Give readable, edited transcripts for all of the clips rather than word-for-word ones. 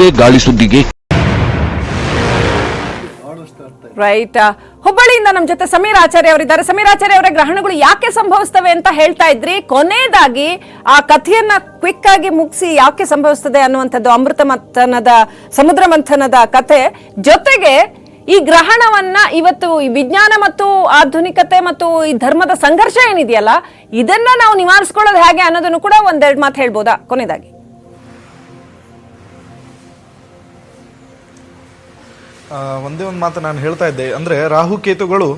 ಯಾವುದೇ ಗಾಳಿ ಸುದ್ದಿಗೆ ರೈಟ್. ಹುಬ್ಬಳ್ಳಿಯಿಂದ ನಮ್ಮ ಜೊತೆ ಸಮೀರ್ ಆಚಾರ್ಯ ಅವರಿದ್ದಾರೆ. ಸಮೀರ್ ಆಚಾರ್ಯ ಅವರ ಗ್ರಹಣಗಳು ಯಾಕೆ ಸಂಭವಿಸ್ತವೆ ಅಂತ ಹೇಳ್ತಾ ಇದ್ರಿ. ಕೊನೆಯದಾಗಿ ಆ ಕಥೆಯನ್ನ ಕ್ವಿಕ್ ಆಗಿ ಮುಗಿಸಿ ಯಾಕೆ ಸಂಭವಿಸ್ತದೆ ಅನ್ನುವಂಥದ್ದು ಅಮೃತ ಮಂಥನದ ಸಮುದ್ರ ಮಂಥನದ ಕಥೆ ಜೊತೆಗೆ ಈ ಗ್ರಹಣವನ್ನ ಇವತ್ತು ಈ ವಿಜ್ಞಾನ ಮತ್ತು ಆಧುನಿಕತೆ ಮತ್ತು ಈ ಧರ್ಮದ ಸಂಘರ್ಷ ಏನಿದೆಯಲ್ಲ ಇದನ್ನ ನಾವು ನಿವಾರಿಸ್ಕೊಳ್ಳೋದು ಹೇಗೆ ಅನ್ನೋದನ್ನು ಕೂಡ ಒಂದೆರಡು ಮಾತು ಹೇಳ್ಬೋದಾ ಕೊನೆಯದಾಗಿ? ಒಂದೇ ಒಂದು ಮಾತು ನಾನು ಹೇಳ್ತಾ ಇದ್ದೆ, ಅಂದರೆ ರಾಹುಕೇತುಗಳು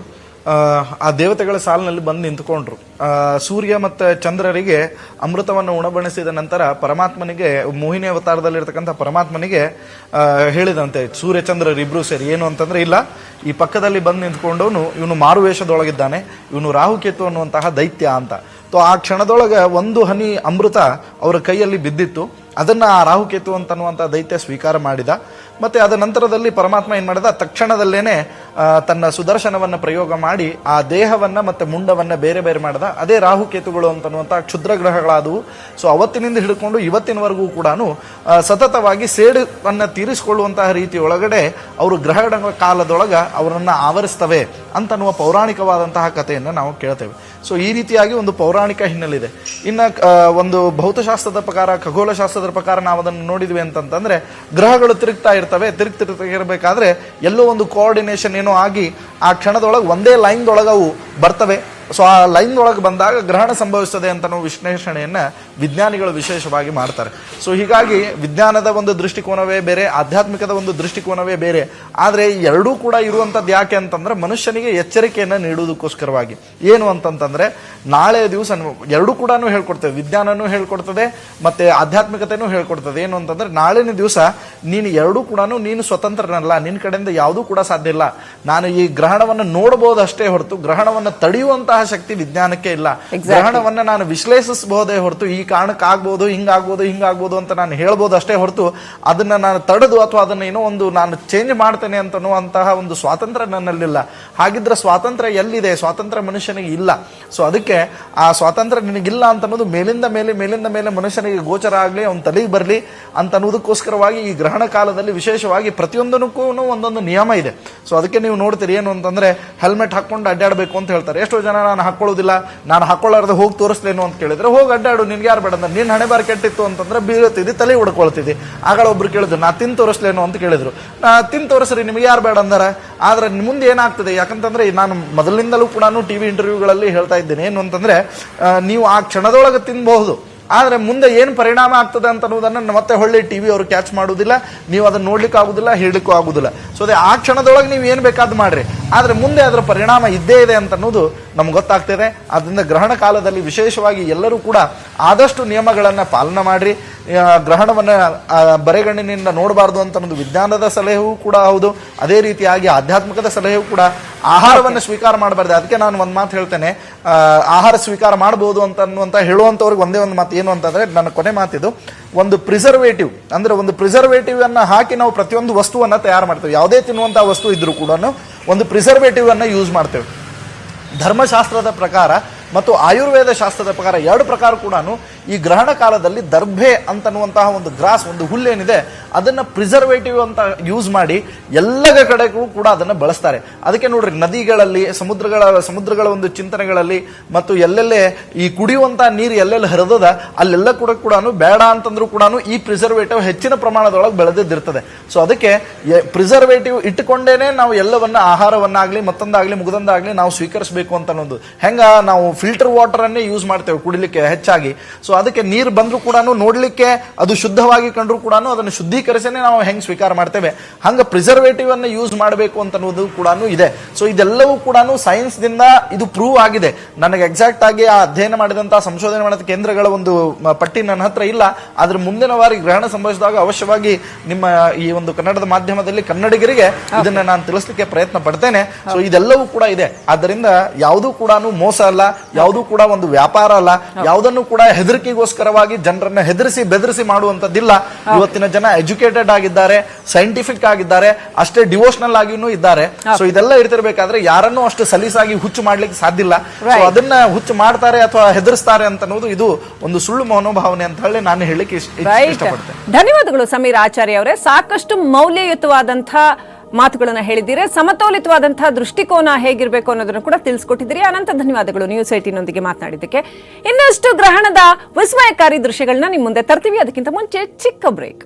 ಆ ದೇವತೆಗಳ ಸಾಲಿನಲ್ಲಿ ಬಂದು ನಿಂತ್ಕೊಂಡ್ರು. ಸೂರ್ಯ ಮತ್ತು ಚಂದ್ರರಿಗೆ ಅಮೃತವನ್ನು ಉಣಬಣಿಸಿದ ನಂತರ ಪರಮಾತ್ಮನಿಗೆ, ಮೋಹಿನಿ ಅವತಾರದಲ್ಲಿರ್ತಕ್ಕಂಥ ಪರಮಾತ್ಮನಿಗೆ ಹೇಳಿದಂತೆ ಸೂರ್ಯ ಚಂದ್ರರಿಬ್ರು ಸೇರಿ ಏನು ಅಂತಂದ್ರೆ, ಇಲ್ಲ, ಈ ಪಕ್ಕದಲ್ಲಿ ಬಂದು ನಿಂತ್ಕೊಂಡವನು ಇವನು ಮಾರುವೇಷದೊಳಗಿದ್ದಾನೆ, ಇವನು ರಾಹುಕೇತು ಅನ್ನುವಂತಹ ದೈತ್ಯ ಅಂತ. ಆ ಕ್ಷಣದೊಳಗೆ ಒಂದು ಹನಿ ಅಮೃತ ಅವರ ಕೈಯಲ್ಲಿ ಬಿದ್ದಿತ್ತು. ಅದನ್ನ ಆ ರಾಹುಕೇತು ಅಂತನ್ನುವಂಥ ದೈತ್ಯ ಸ್ವೀಕಾರ ಮಾಡಿದ. ಮತ್ತೆ ಅದ ನಂತರದಲ್ಲಿ ಪರಮಾತ್ಮ ಏನ್ ಮಾಡಿದ, ತಕ್ಷಣದಲ್ಲೇನೆ ತನ್ನ ಸುದರ್ಶನವನ್ನ ಪ್ರಯೋಗ ಮಾಡಿ ಆ ದೇಹವನ್ನ ಮತ್ತೆ ಮುಂಡವನ್ನ ಬೇರೆ ಬೇರೆ ಮಾಡಿದ. ಅದೇ ರಾಹುಕೇತುಗಳು ಅಂತನ್ನುವಂತಹ ಕ್ಷುದ್ರ ಗ್ರಹಗಳಾದವು. ಸೊ ಅವತ್ತಿನಿಂದ ಹಿಡ್ಕೊಂಡು ಇವತ್ತಿನವರೆಗೂ ಕೂಡ ಸತತವಾಗಿ ಸೇಡನ್ನ ತೀರಿಸಿಕೊಳ್ಳುವಂತಹ ರೀತಿ ಒಳಗಡೆ ಅವರು ಗ್ರಹಗಳ ಕಾಲದೊಳಗ ಅವರನ್ನ ಆವರಿಸ್ತವೆ ಅಂತನ್ನುವ ಪೌರಾಣಿಕವಾದಂತಹ ಕಥೆಯನ್ನು ನಾವು ಕೇಳ್ತೇವೆ. ಸೊ ಈ ರೀತಿಯಾಗಿ ಒಂದು ಪೌರಾಣಿಕ ಹಿನ್ನೆಲೆ ಇದೆ. ಇನ್ನ ಒಂದು ಭೌತಶಾಸ್ತ್ರದ ಪ್ರಕಾರ, ಖಗೋಳಶಾಸ್ತ್ರದ ಪ್ರಕಾರ ನಾವು ಅದನ್ನು ನೋಡಿದ್ವಿ ಅಂತಂದ್ರೆ, ಗ್ರಹಗಳು ತಿರುಗ್ತಾ ಇರಬೇಕಾದ್ರೆ ಎಲ್ಲೋ ಒಂದು ಕೋಆರ್ಡಿನೇಷನ್ ಏನೋ ಆಗಿ ಆ ಕ್ಷಣದೊಳಗೆ ಒಂದೇ ಲೈನ್ದೊಳಗೆ ಅವು ಬರ್ತವೆ. ಸೊ ಆ ಲೈನ್ ಒಳಗೆ ಬಂದಾಗ ಗ್ರಹಣ ಸಂಭವಿಸ್ತದೆ ಅಂತ ವಿಶ್ಲೇಷಣೆಯನ್ನ ವಿಜ್ಞಾನಿಗಳು ವಿಶೇಷವಾಗಿ ಮಾಡ್ತಾರೆ. ಸೊ ಹೀಗಾಗಿ ವಿಜ್ಞಾನದ ಒಂದು ದೃಷ್ಟಿಕೋನವೇ ಬೇರೆ, ಆಧ್ಯಾತ್ಮಿಕದ ಒಂದು ದೃಷ್ಟಿಕೋನವೇ ಬೇರೆ. ಆದರೆ ಎರಡೂ ಕೂಡ ಇರುವಂತದ್ದು ಯಾಕೆ ಅಂತಂದ್ರೆ, ಮನುಷ್ಯನಿಗೆ ಎಚ್ಚರಿಕೆಯನ್ನ ನೀಡುವುದಕ್ಕೋಸ್ಕರವಾಗಿ. ಏನು ಅಂತಂತಂದ್ರೆ, ನಾಳೆ ದಿವಸ ಎರಡೂ ಕೂಡ ಹೇಳ್ಕೊಡ್ತೇವೆ, ವಿಜ್ಞಾನನೂ ಹೇಳ್ಕೊಡ್ತದೆ ಮತ್ತೆ ಆಧ್ಯಾತ್ಮಿಕತೆನೂ ಹೇಳ್ಕೊಡ್ತದೆ. ಏನು ಅಂತಂದ್ರೆ, ನಾಳಿನ ದಿವಸ ನೀನು ಎರಡೂ ಕೂಡ ನೀನು ಸ್ವತಂತ್ರನಲ್ಲ, ನಿನ್ನ ಕಡೆಯಿಂದ ಯಾವುದೂ ಕೂಡ ಸಾಧ್ಯ ಇಲ್ಲ. ನಾನು ಈ ಗ್ರಹಣವನ್ನು ನೋಡಬಹುದು ಅಷ್ಟೇ ಹೊರತು ಗ್ರಹಣವನ್ನು ತಡೆಯುವಂತಹ ಶಕ್ತಿ ವಿಜ್ಞಾನಕ್ಕೆ ಇಲ್ಲ. ಗ್ರಹಣವನ್ನ ನಾನು ವಿಶ್ಲೇಷಿಸಬಹುದೇ ಹೊರತು ಈ ಕಾರಣಕ್ಕೆ ಆಗ್ಬೋದು, ಹಿಂಗಾಗ್ಬೋದು ಅಂತ ನಾನು ಹೇಳ್ಬೋದು ಅಷ್ಟೇ ಹೊರತು ಅದನ್ನ ನಾನು ತಡೆದು ಅಥವಾ ಅದನ್ನ ಏನೋ ಒಂದು ನಾನು ಚೇಂಜ್ ಮಾಡ್ತೇನೆ ಅಂತನ್ನುವಂತಹ ಒಂದು ಸ್ವಾತಂತ್ರ್ಯ ನನ್ನಲ್ಲಿಲ್ಲ. ಹಾಗಿದ್ರೆ ಸ್ವಾತಂತ್ರ್ಯ ಎಲ್ಲಿದೆ? ಸ್ವಾತಂತ್ರ್ಯ ಮನುಷ್ಯನಿಗೆ ಇಲ್ಲ. ಸೊ ಅದಕ್ಕೆ ಆ ಸ್ವಾತಂತ್ರ್ಯ ನಿನಗಿಲ್ಲ ಅಂತನ್ನೋದು ಮೇಲಿಂದ ಮೇಲೆ ಮನುಷ್ಯನಿಗೆ ಗೋಚರ ಆಗ್ಲಿ, ಅವನ ತಲೆಗೆ ಬರಲಿ ಅಂತನ್ನುವುದಕ್ಕೋಸ್ಕರವಾಗಿ ಈ ಗ್ರಹಣ ಕಾಲದಲ್ಲಿ ವಿಶೇಷವಾಗಿ ಪ್ರತಿಯೊಂದಕ್ಕೂ ಒಂದೊಂದು ನಿಯಮ ಇದೆ. ಸೊ ಅದಕ್ಕೆ ನೀವು ನೋಡ್ತೀರಿ, ಏನು ಅಂತಂದ್ರೆ ಹೆಲ್ಮೆಟ್ ಹಾಕೊಂಡು ಅಡ್ಡಾಡಬೇಕು ಅಂತ ಹೇಳ್ತಾರೆ. ಎಷ್ಟೋ ಜನ ನಾನು ಹಾಕೊಳ್ಳೋದಿಲ್ಲ, ನಾನು ಹಾಕೊಳ್ಳಾರ್ದೆ ಹೋಗಿ ತೋರಿಸ್ಲೇನು ಅಂತ ಕೇಳಿದ್ರೆ, ಹೋಗಿ ಅಡ್ಡಾಡು, ನಿನ್ಗೆ ಯಾರು ಬೇಡ, ನಿನ್ನ ಹಣೆ ಬಾರಿ ಕೆಟ್ಟಿತ್ತು ಅಂತಂದ್ರೆ ಬೀಳ್ತಿದ್ದಿ, ತಲೆ ಹೊಡ್ಕೊಳ್ತಿದ್ದಿ. ಆಗಳ ಒಬ್ರು ಕೇಳಿದ್ರು, ನಾ ತಿನ್ ತೋರಿಸ್ಲೇನು ಅಂತ ಕೇಳಿದ್ರು. ನಾ ತಿನ್ ತೋರಿಸ್ರಿ, ನಿಮ್ಗೆ ಯಾರು ಬೇಡ ಅಂದಾರ. ಆದ್ರೆ ಮುಂದೆ ಏನಾಗ್ತದೆ, ಯಾಕಂತಂದ್ರೆ ನಾನು ಮೊದಲಿನಿಂದಲೂ ಕೂಡ ಟಿವಿ ಇಂಟರ್ವ್ಯೂಗಳಲ್ಲಿ ಹೇಳ್ತಾ ಇದ್ದೇನೆ, ಏನು ಅಂತಂದ್ರೆ, ನೀವು ಆ ಕ್ಷಣದೊಳಗೆ ತಿನ್ಬಹುದು, ಆದ್ರೆ ಮುಂದೆ ಏನು ಪರಿಣಾಮ ಆಗ್ತದೆ ಅಂತ ಅನ್ನೋದನ್ನ ಮತ್ತೆ ಹೊಳ್ಳಿ ಟಿವಿ ಅವರು ಕ್ಯಾಚ್ ಮಾಡುವುದಿಲ್ಲ, ನೀವು ಅದನ್ನ ನೋಡ್ಲಿಕ್ಕೆ ಆಗುದಿಲ್ಲ, ಹೇಳಲಿಕ್ಕೂ ಆಗುದಿಲ್ಲ. ಸೊ ಅದೇ ಆ ಕ್ಷಣದೊಳಗೆ ನೀವು ಏನು ಬೇಕಾದ್ ಮಾಡ್ರಿ, ಆದ್ರೆ ಮುಂದೆ ಅದರ ಪರಿಣಾಮ ಇದ್ದೇ ಇದೆ ಅಂತ ಅನ್ನೋದು ನಮ್ಗೆ ಗೊತ್ತಾಗ್ತದೆ. ಅದರಿಂದ ಗ್ರಹಣ ಕಾಲದಲ್ಲಿ ವಿಶೇಷವಾಗಿ ಎಲ್ಲರೂ ಕೂಡ ಆದಷ್ಟು ನಿಯಮಗಳನ್ನ ಪಾಲನೆ ಮಾಡ್ರಿ. ಗ್ರಹಣವನ್ನ ಬರೆಗಣ್ಣಿನಿಂದ ನೋಡಬಾರ್ದು ಅಂತ ಅನ್ನೋದು ವಿಜ್ಞಾನದ ಸಲಹೆಯೂ ಕೂಡ ಹೌದು. ಅದೇ ರೀತಿಯಾಗಿ ಆಧ್ಯಾತ್ಮಿಕದ ಸಲಹೆಯೂ ಕೂಡ. ಆಹಾರವನ್ನು ಸ್ವೀಕಾರ ಮಾಡಬಾರ್ದು. ಅದಕ್ಕೆ ನಾನು ಒಂದು ಮಾತು ಹೇಳ್ತೇನೆ, ಆಹಾರ ಸ್ವೀಕಾರ ಮಾಡಬಹುದು ಅಂತ ಹೇಳುವಂತವ್ರಿಗೆ ಒಂದೇ ಒಂದು ಮಾತು ಏನು ಅಂತಂದ್ರೆ, ನನ್ನ ಕೊನೆ ಮಾತಿದು, ಒಂದು ಪ್ರಿಸರ್ವೇಟಿವ್ ಅಂದ್ರೆ ಒಂದು ಪ್ರಿಸರ್ವೇಟಿವ್ ಅನ್ನ ಹಾಕಿ ನಾವು ಪ್ರತಿಯೊಂದು ವಸ್ತುವನ್ನ ತಯಾರು ಮಾಡ್ತೇವೆ. ಯಾವುದೇ ತಿನ್ನುವಂತಹ ವಸ್ತು ಇದ್ರೂ ಕೂಡ ಒಂದು ಪ್ರಿಸರ್ವೇಟಿವ್ ಅನ್ನ ಯೂಸ್ ಮಾಡ್ತೇವೆ. ಧರ್ಮಶಾಸ್ತ್ರದ ಪ್ರಕಾರ ಮತ್ತು ಆಯುರ್ವೇದ ಶಾಸ್ತ್ರದ ಪ್ರಕಾರ, ಎರಡು ಪ್ರಕಾರ ಕೂಡ ಈ ಗ್ರಹಣ ಕಾಲದಲ್ಲಿ ದರ್ಭೆ ಅಂತನ್ನುವಂತಹ ಒಂದು ಗ್ರಾಸ್, ಒಂದು ಹುಲ್ಲೇನಿದೆ, ಅದನ್ನ ಪ್ರಿಸರ್ವೇಟಿವ್ ಅಂತ ಯೂಸ್ ಮಾಡಿ ಎಲ್ಲ ಕಡೆಗೂ ಕೂಡ ಅದನ್ನ ಬಳಸ್ತಾರೆ. ಅದಕ್ಕೆ ನೋಡ್ರಿ, ನದಿಗಳಲ್ಲಿ, ಸಮುದ್ರಗಳ ಒಂದು ಚಿಂತನೆಗಳಲ್ಲಿ ಮತ್ತು ಎಲ್ಲೆಲ್ಲೇ ಈ ಕುಡಿಯುವಂತಹ ನೀರು ಎಲ್ಲೆಲ್ಲಿ ಹರಿದದ ಅಲ್ಲೆಲ್ಲ ಕೂಡ ಬೇಡ ಅಂತಂದ್ರೂ ಕೂಡ ಈ ಪ್ರಿಸರ್ವೇಟಿವ್ ಹೆಚ್ಚಿನ ಪ್ರಮಾಣದೊಳಗೆ ಬೆಳೆದಿರ್ತದೆ. ಸೊ ಅದಕ್ಕೆ ಪ್ರಿಸರ್ವೇಟಿವ್ ಇಟ್ಟುಕೊಂಡೇನೆ ನಾವು ಎಲ್ಲವನ್ನ, ಆಹಾರವನ್ನಾಗ್ಲಿ ಮತ್ತೊಂದಾಗ್ಲಿ ಮುಗ್ದೊಂದಾಗ್ಲಿ ನಾವು ಸ್ವೀಕರಿಸಬೇಕು ಅಂತ ಅನ್ನೋದು. ಹೆಂಗ ನಾವು ಫಿಲ್ಟರ್ ವಾಟರ್ ಅನ್ನೇ ಯೂಸ್ ಮಾಡ್ತೇವೆ ಕುಡಿಲಿಕ್ಕೆ ಹೆಚ್ಚಾಗಿ. ಸೊ ಅದಕ್ಕೆ ನೀರು ಬಂದ್ರೂ ಕೂಡ ನೋಡ್ಲಿಕ್ಕೆ ಅದು ಶುದ್ಧವಾಗಿ ಕಂಡ್ರು ಕೂಡ ಅದನ್ನು ಶುದ್ಧೀಕರಿಸೇನೆ ನಾವು ಹೆಂಗ್ ಸ್ವೀಕಾರ ಮಾಡ್ತೇವೆ, ಹಂಗ ಪ್ರಿಸರ್ವೇಟಿವ್ ಅನ್ನ ಯೂಸ್ ಮಾಡಬೇಕು ಅಂತ ಅನ್ನೋದು ಕೂಡ ಇದೆ. ಸೊ ಇದೆಲ್ಲವೂ ಕೂಡ ಸೈನ್ಸ್ ದಿಂದ ಇದು ಪ್ರೂವ್ ಆಗಿದೆ. ನನಗೆ ಎಕ್ಸಾಕ್ಟ್ ಆಗಿ ಆ ಅಧ್ಯಯನ ಮಾಡಿದಂತಹ ಸಂಶೋಧನೆ ಮಾಡಿದ ಕೇಂದ್ರಗಳ ಒಂದು ಪಟ್ಟಿ ನನ್ನ ಹತ್ರ ಇಲ್ಲ. ಆದ್ರೆ ಮುಂದಿನ ವಾರ ಗ್ರಹಣ ಸಂಭವಿಸಿದಾಗ ಅವಶ್ಯವಾಗಿ ನಿಮ್ಮ ಈ ಒಂದು ಕನ್ನಡದ ಮಾಧ್ಯಮದಲ್ಲಿ ಕನ್ನಡಿಗರಿಗೆ ಇದನ್ನ ನಾನು ತಿಳಿಸ್ಲಿಕ್ಕೆ ಪ್ರಯತ್ನ ಪಡ್ತೇನೆ. ಸೊ ಇದೆಲ್ಲವೂ ಕೂಡ ಇದೆ. ಆದ್ದರಿಂದ ಯಾವುದೂ ಕೂಡ ಮೋಸ ಅಲ್ಲ, ಯಾವುದೂ ಕೂಡ ಒಂದು ವ್ಯಾಪಾರ ಅಲ್ಲ, ಯಾವುದನ್ನು ಕೂಡ ಹೆದರಿಕೆಗೋಸ್ಕರವಾಗಿ ಜನರನ್ನ ಹೆದರಿಸಿ ಬೆದರಿಸಿ ಮಾಡುವಂತದ್ದಿಲ್ಲ. ಇವತ್ತಿನ ಜನ ಎಜುಕೇಟೆಡ್ ಆಗಿದ್ದಾರೆ, ಸೈಂಟಿಫಿಕ್ ಆಗಿದ್ದಾರೆ, ಅಷ್ಟೇ ಡಿವೋಷನಲ್ ಆಗಿನೂ ಇದ್ದಾರೆ. ಸೊ ಇದೆಲ್ಲ ಇರ್ತಿರ್ಬೇಕಾದ್ರೆ ಯಾರನ್ನೂ ಅಷ್ಟು ಸಲೀಸಾಗಿ ಹುಚ್ಚು ಮಾಡ್ಲಿಕ್ಕೆ ಸಾಧ್ಯ ಇಲ್ಲ. ಸೊ ಅದನ್ನ ಹುಚ್ಚು ಮಾಡ್ತಾರೆ ಅಥವಾ ಹೆದರಿಸ್ತಾರೆ ಅಂತ ಅನ್ನೋದು ಇದು ಒಂದು ಸುಳ್ಳು ಮನೋಭಾವನೆ ಅಂತ ಹೇಳಿ ನಾನು ಹೇಳಲಿಕ್ಕೆ ಇಷ್ಟಪಡ್ತೇನೆ. ಧನ್ಯವಾದಗಳು ಸಮೀರ್ ಆಚಾರ್ಯ ಅವರೇ. ಸಾಕಷ್ಟು ಮೌಲ್ಯಯುತವಾದಂತಹ ಮಾತುಗಳನ್ನ ಹೇಳಿದ್ದೀರಿ. ಸಮತೋಲಿತವಾದಂತಹ ದೃಷ್ಟಿಕೋನ ಹೇಗಿರಬೇಕು ಅನ್ನೋದನ್ನು ಕೂಡ ತಿಳಿಸ್ಕೊಟ್ಟಿದ್ದೀರಿ. ಅನಂತ ಧನ್ಯವಾದಗಳು ನ್ಯೂಸ್ 18ನೊಂದಿಗೆ ಮಾತನಾಡಿದ್ದಕ್ಕೆ. ಇನ್ನಷ್ಟು ಗ್ರಹಣದ ವಿಸ್ಮಯಕಾರಿ ದೃಶ್ಯಗಳನ್ನ ನಿಮ್ಮ ಮುಂದೆ ತರ್ತೀವಿ. ಅದಕ್ಕಿಂತ ಮುಂಚೆ ಚಿಕ್ಕ ಬ್ರೇಕ್.